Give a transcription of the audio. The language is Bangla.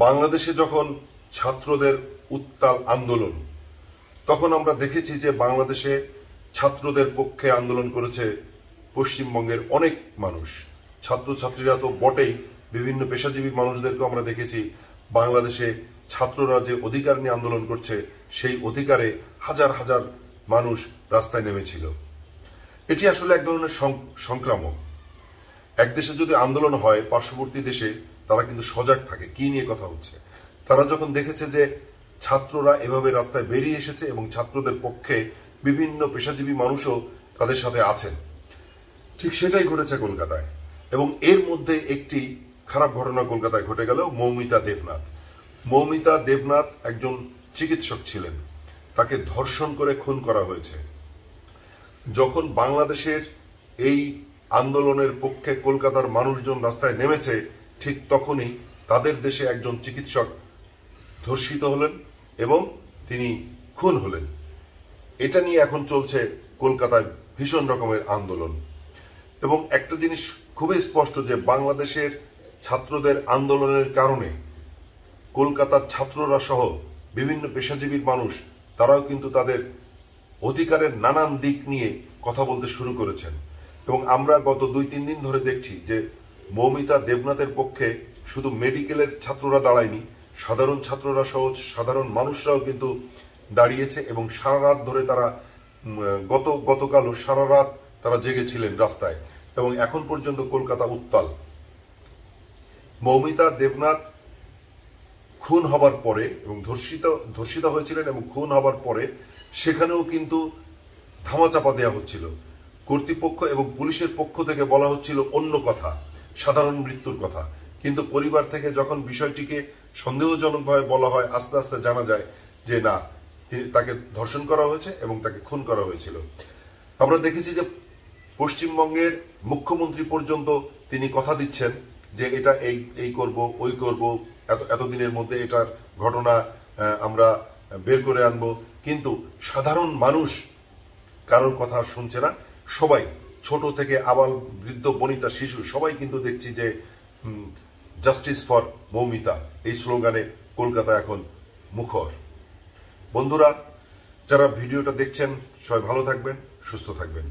বাংলাদেশে যখন ছাত্রদের উত্তাল আন্দোলন, তখন আমরা দেখেছি যে বাংলাদেশে ছাত্রদের পক্ষে আন্দোলন করেছে পশ্চিমবঙ্গের অনেক মানুষ। ছাত্রছাত্রীরা তো বটেই, বিভিন্ন পেশাজীবী মানুষদেরকে আমরা দেখেছি বাংলাদেশে ছাত্ররা যে অধিকার নিয়ে আন্দোলন করছে সেই অধিকারে হাজার হাজার মানুষ রাস্তায় নেমেছিল। এটি আসলে এক ধরনের সংক্রামক। এক দেশে যদি আন্দোলন হয়, পার্শ্ববর্তী দেশে তারা কিন্তু সজাগ থাকে কি নিয়ে কথা হচ্ছে। তারা যখন দেখেছে যে ছাত্ররা এভাবে রাস্তায় বেরিয়ে এসেছে এবং ছাত্রদের পক্ষে বিভিন্ন পেশাজীবী মানুষও তাদের সাথে আছেন, ঠিক সেটাই ঘটেছে কলকাতায়। এবং এর মধ্যে একটি খারাপ ঘটনা কলকাতায় ঘটে গেল। মৌমিতা দেবনাথ একজন চিকিৎসক ছিলেন, তাকে ধর্ষণ করে খুন করা হয়েছে। যখন বাংলাদেশের এই আন্দোলনের পক্ষে কলকাতার মানুষজন রাস্তায় নেমেছে, ঠিক তখনই তাদের দেশে একজন চিকিৎসক ধর্ষিত হলেন এবং তিনি খুন হলেন। এটা নিয়ে এখন চলছে কলকাতায় ভীষণ রকমের আন্দোলন। এবং একটা জিনিস খুবই স্পষ্ট যে বাংলাদেশের ছাত্রদের আন্দোলনের কারণে কলকাতার ছাত্ররা সহ বিভিন্ন পেশাজীবীর মানুষ তারাও কিন্তু তাদের অধিকারের নানান দিক নিয়ে কথা বলতে শুরু করেছেন। এবং আমরা গত 2-3 দিন ধরে দেখছি যে মৌমিতা দেবনাথের পক্ষে শুধু মেডিকেলের ছাত্ররা দাঁড়ায়নি, সাধারণ ছাত্ররা সহ সাধারণ মানুষরাও কিন্তু দাঁড়িয়েছে। এবং সারা রাত ধরে তারা গতকালও সারা রাত তারা জেগেছিলেন রাস্তায়। এবং এখন পর্যন্ত কলকাতা উত্তাল। মৌমিতা দেবনাথ খুন হবার পরে এবং ধর্ষিত হয়েছিলেন এবং খুন হবার পরে সেখানেও কিন্তু ধামাচাপা দেওয়া হচ্ছিল। কর্তৃপক্ষ এবং পুলিশের পক্ষ থেকে বলা হচ্ছিল অন্য কথা, সাধারণ মৃত্যুর কথা। কিন্তু পরিবার থেকে যখন বিষয়টিকে সন্দেহজনকভাবে বলা হয়, আস্তে আস্তে জানা যায় যে না, তাকে ধর্ষণ করা হয়েছে এবং তাকে খুন করা হয়েছিল। আমরা দেখেছি যে পশ্চিমবঙ্গের মুখ্যমন্ত্রী পর্যন্ত তিনি কথা দিচ্ছেন যে এটা এই করব, ওই করব, এতদিনের মধ্যে এটার ঘটনা আমরা বের করে আনবো। কিন্তু সাধারণ মানুষ কারোর কথা শুনছে না। সবাই, ছোট থেকে আবাল বৃদ্ধ বনিতা শিশু, সবাই কিন্তু দেখছি যে জাস্টিস ফর মৌমিতা এই স্লোগানে কলকাতা এখন মুখর। বন্ধুরা, যারা ভিডিওটা দেখছেন সবাই ভালো থাকবেন, সুস্থ থাকবেন।